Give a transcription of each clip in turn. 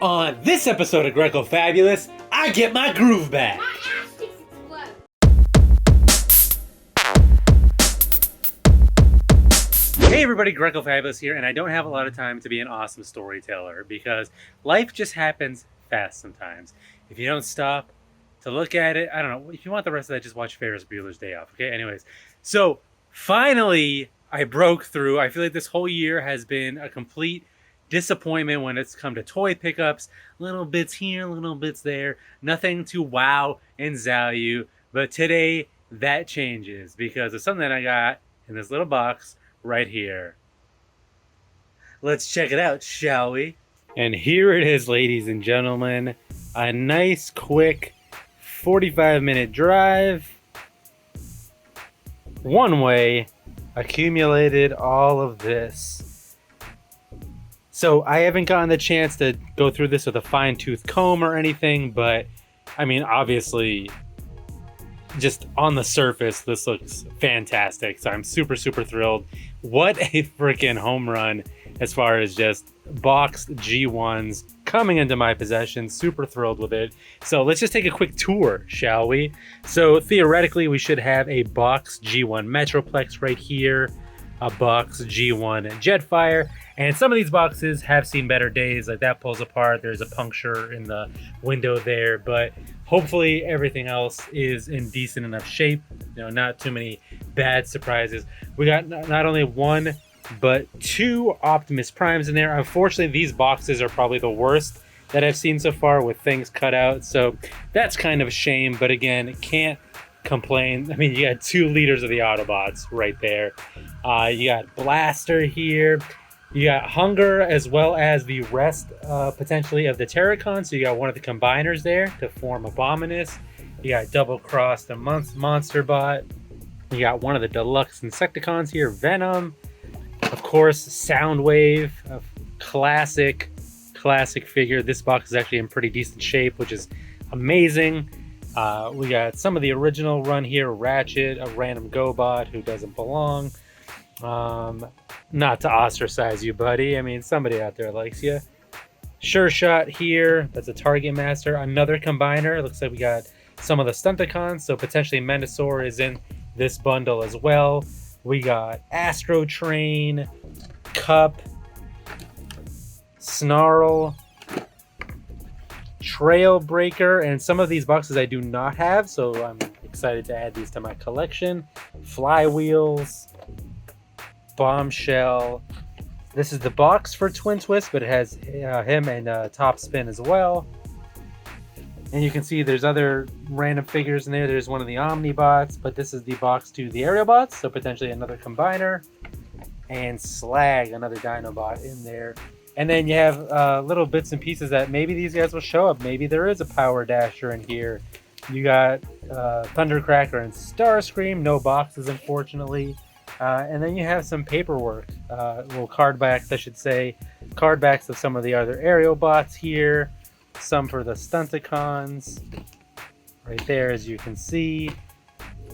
On this episode of Greco Fabulous, I get my groove back. My ass sticks explode. Hey everybody, Greco Fabulous here, and I don't have a lot of time to be an awesome storyteller because life just happens fast sometimes. If you don't stop to look at it, I don't know, if you want the rest of that, just watch Ferris Bueller's Day Off, okay? Anyways, so finally I broke through. I feel like this whole year has been a complete disappointment when it's come to toy pickups. Little bits here, little bits there. Nothing to wow and zow you. But today, that changes because of something that I got in this little box right here. Let's check it out, shall we? And here it is, ladies and gentlemen. A nice, quick 45-minute drive. One way. Accumulated all of this. So I haven't gotten the chance to go through this with a fine-tooth comb or anything, but I mean, obviously, just on the surface, this looks fantastic. So I'm super, super thrilled. What a freaking home run as far as just boxed G1s coming into my possession. Super thrilled with it. So let's just take a quick tour, shall we? So theoretically, we should have a boxed G1 Metroplex right here, a boxed G1 Jetfire, and some of these boxes have seen better days. Like that pulls apart. There's a puncture in the window there, but hopefully everything else is in decent enough shape. You know, not too many bad surprises. We got not only one, but two Optimus Primes in there. Unfortunately, these boxes are probably the worst that I've seen so far with things cut out. So that's kind of a shame, but again, can't complain. I mean, you got 2 liters of the Autobots right there. You got Blaster here. You got Hunger as well as the rest potentially of the Terracons. So you got one of the combiners there to form Abominus. You got Double Cross the Monster Bot. You got one of the deluxe Insecticons here, Venom. Of course, Soundwave, a classic figure. This box is actually in pretty decent shape, which is amazing. We got some of the original run here, Ratchet, a random GoBot who doesn't belong. Not to ostracize you, buddy. I mean, somebody out there likes you. Sure Shot here. That's a Target Master. Another combiner. Looks like we got some of the Stunticons, so potentially Mendosaur is in this bundle as well. We got Astro Train, Cup, Snarl, Trailbreaker, and some of these boxes I do not have, so I'm excited to add these to my collection. Flywheels, Bombshell. This is the box for Twin Twist, but it has him and Top Spin as well. And you can see there's other random figures in there. There's one of the Omnibots, but this is the box to the Aerialbots, so potentially another combiner. And Slag, another Dinobot in there. And then you have little bits and pieces that maybe these guys will show up. Maybe there is a Power Dasher in here. You got Thundercracker and Starscream. No boxes, unfortunately. And then you have some paperwork. Little card backs, I should say. Card backs of some of the other Aerialbots here. Some for the Stunticons. Right there, as you can see.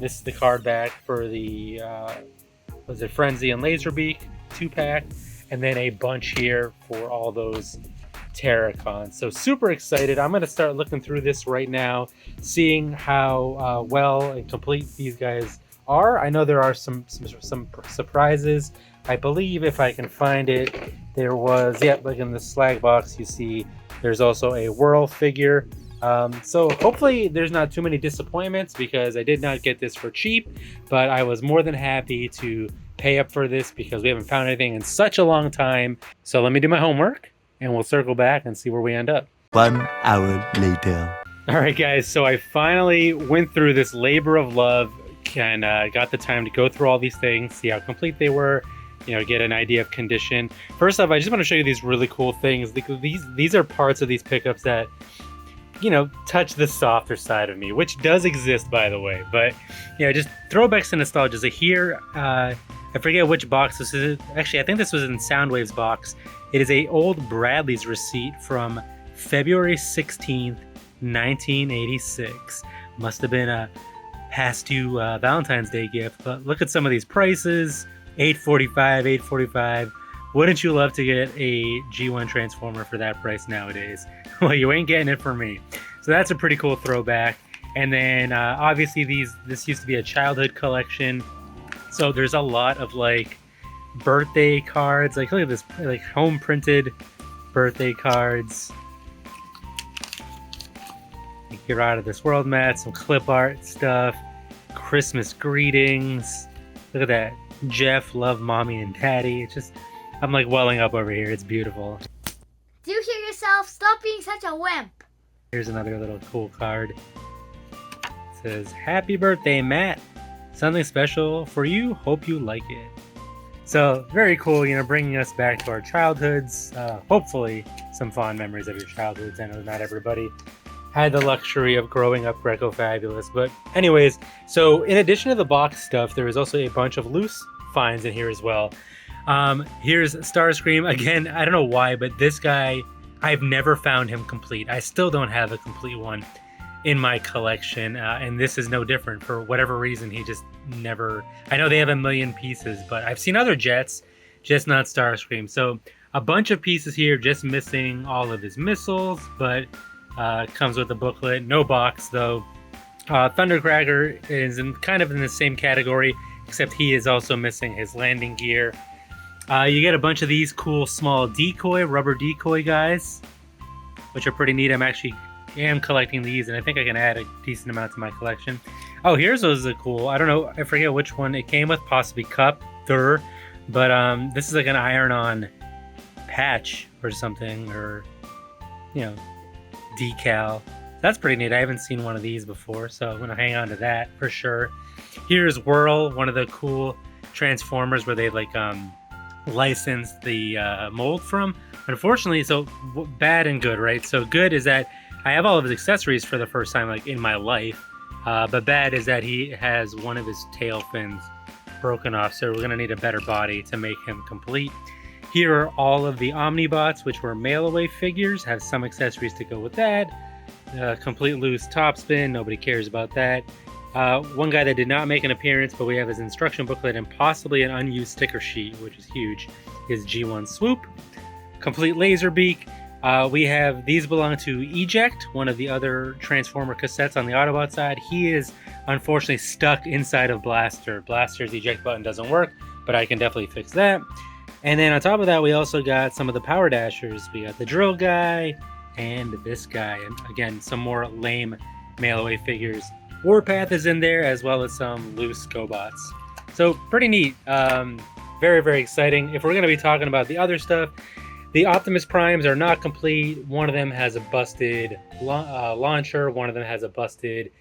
This is the card back for the, was it Frenzy and Laserbeak 2-pack. And then a bunch here for all those Terracons. So super excited. I'm going to start looking through this right now, seeing how well and complete these guys are. I know there are some surprises. I believe if I can find it, there was, yeah, like in the Slag box, you see there's also a Whirl figure. So hopefully there's not too many disappointments because I did not get this for cheap, but I was more than happy to pay up for this because we haven't found anything in such a long time. So let me do my homework and we'll circle back and see where we end up. 1 hour later. All right, guys. So I finally went through this labor of love and got the time to go through all these things, see how complete they were, you know, get an idea of condition. First off, I just want to show you these really cool things. These are parts of these pickups that, you know, touch the softer side of me, which does exist, by the way. But, you know, just throwbacks to nostalgia. So here, I forget which box this is. Actually, I think this was in Soundwave's box. It is a old Bradley's receipt from February 16th, 1986. Must have been a past due Valentine's Day gift. But look at some of these prices. $8.45, $8.45. Wouldn't you love to get a G1 Transformer for that price nowadays? Well, you ain't getting it from me. So that's a pretty cool throwback. And then obviously this used to be a childhood collection. So there's a lot of like birthday cards. Like look at this, like home printed birthday cards. Like you're out of this world, Matt. Some clip art stuff. Christmas greetings. Look at that. Jeff, love mommy and daddy. It's just, I'm like welling up over here. It's beautiful. Do you hear yourself? Stop being such a wimp. Here's another little cool card. It says, happy birthday, Matt. Something special for you. Hope you like it. So very cool, you know, bringing us back to our childhoods. Hopefully some fond memories of your childhoods. I know not everybody had the luxury of growing up Greco Fabulous. But anyways, so in addition to the box stuff, there is also a bunch of loose finds in here as well. Here's Starscream. Again, I don't know why, but this guy, I've never found him complete. I still don't have a complete one in my collection, and this is no different. For whatever reason, he just never... I know they have a million pieces, but I've seen other jets, just not Starscream. So a bunch of pieces here, just missing all of his missiles, but comes with a booklet. No box, though. Thundercracker is kind of in the same category, except he is also missing his landing gear. You get a bunch of these cool small rubber decoy guys, which are pretty neat. am collecting these, and I think I can add a decent amount to my collection. Oh, here's those are cool. I don't know, I forget which one it came with, possibly Cup, but this is like an iron-on patch or something, or, you know, decal. That's pretty neat. I haven't seen one of these before, so I'm going to hang on to that for sure. Here's Whirl, one of the cool Transformers where they like licensed the mold from. Unfortunately, so bad and good, right? So good is that I have all of his accessories for the first time like in my life, but bad is that he has one of his tail fins broken off, so we're going to need a better body to make him complete. Here are all of the Omnibots, which were mail-away figures, have some accessories to go with that. Complete loose top spin, nobody cares about that. One guy that did not make an appearance, but we have his instruction booklet and possibly an unused sticker sheet, which is huge, is G1 Swoop. Complete Laserbeak. We have, these belong to Eject, one of the other Transformer cassettes on the Autobot side. He is unfortunately stuck inside of Blaster. Blaster's eject button doesn't work, but I can definitely fix that. And then on top of that, we also got some of the Power Dashers. We got the Drill Guy and this guy. And again, some more lame mail-away figures. Warpath is in there, as well as some loose GoBots. So pretty neat. Very, very exciting. If we're going to be talking about the other stuff, the Optimus Primes are not complete. One of them has a busted launcher. One of them has a busted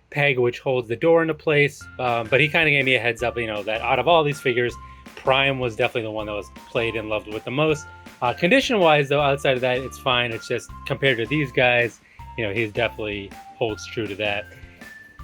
peg, which holds the door into place. But he kind of gave me a heads up, you know, that out of all these figures, Prime was definitely the one that was played and loved with the most. Condition-wise, though, outside of that, it's fine. It's just compared to these guys, you know, he definitely holds true to that.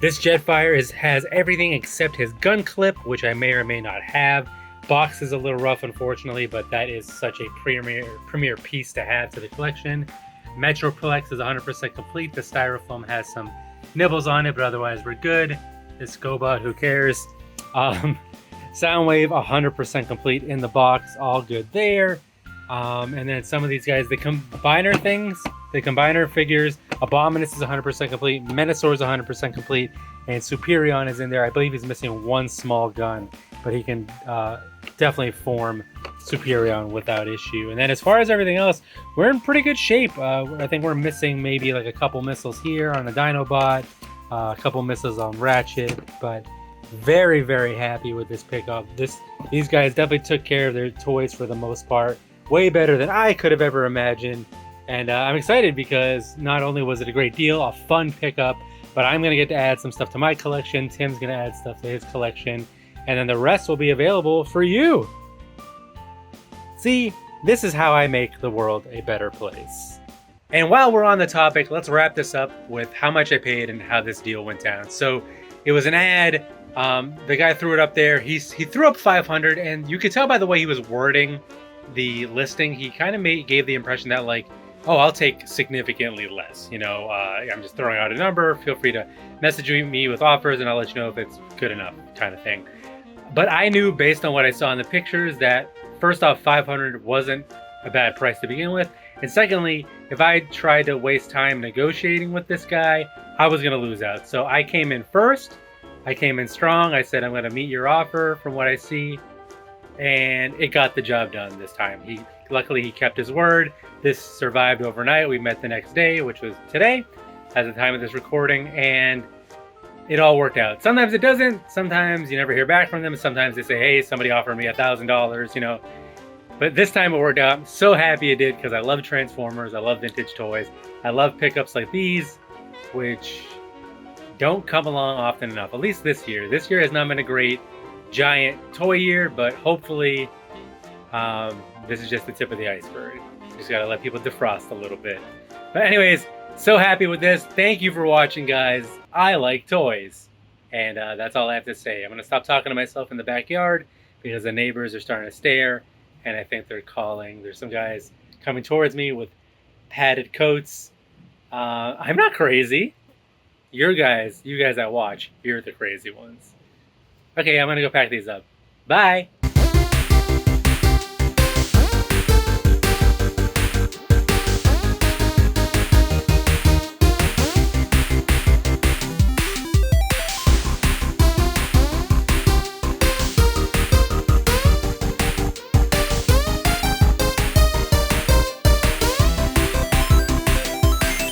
This Jetfire has everything except his gun clip, which I may or may not have. Box is a little rough, unfortunately, but that is such a premier piece to have to the collection. Metroplex is 100% complete. The Styrofoam has some nibbles on it, but otherwise we're good. This GoBot, who cares? Soundwave, 100% complete in the box, all good there. And then some of these guys, the combiner things, the combiner figures, Abominus is 100% complete, Menasor is 100% complete, and Superion is in there. I believe he's missing one small gun, but he can definitely form Superion without issue. And then as far as everything else, we're in pretty good shape. I think we're missing maybe like a couple missiles here on the Dinobot, a couple missiles on Ratchet, but very, very happy with this pickup. These guys definitely took care of their toys for the most part. Way better than I could have ever imagined. And I'm excited because not only was it a great deal, a fun pickup, but I'm going to get to add some stuff to my collection. Tim's going to add stuff to his collection. And then the rest will be available for you. See, this is how I make the world a better place. And while we're on the topic, let's wrap this up with how much I paid and how this deal went down. So it was an ad. The guy threw it up there. He threw up $500, and you could tell by the way he was wording the listing, he kind of gave the impression that like, oh, I'll take significantly less. You know, I'm just throwing out a number. Feel free to message me with offers, and I'll let you know if it's good enough, kind of thing. But I knew based on what I saw in the pictures that first off, 500 wasn't a bad price to begin with. And secondly, if I tried to waste time negotiating with this guy, I was going to lose out. So I came in first. I came in strong. I said, I'm going to meet your offer from what I see. And it got the job done this time. Luckily, he kept his word. This survived overnight. We met the next day, which was today, at the time of this recording. And it all worked out. Sometimes it doesn't. Sometimes you never hear back from them. Sometimes they say, hey, somebody offered me $1,000, you know. But this time it worked out. I'm so happy it did because I love Transformers. I love vintage toys. I love pickups like these, which don't come along often enough. At least this year. This year has not been a great giant toy year, but hopefully this is just the tip of the iceberg. Just gotta let people defrost a little bit. But anyways, so happy with this. Thank you for watching, guys. I like toys. And that's all I have to say. I'm gonna stop talking to myself in the backyard because the neighbors are starting to stare and I think they're calling. There's some guys coming towards me with padded coats. I'm not crazy. You guys that watch, you're the crazy ones. Okay, I'm gonna go pack these up. Bye.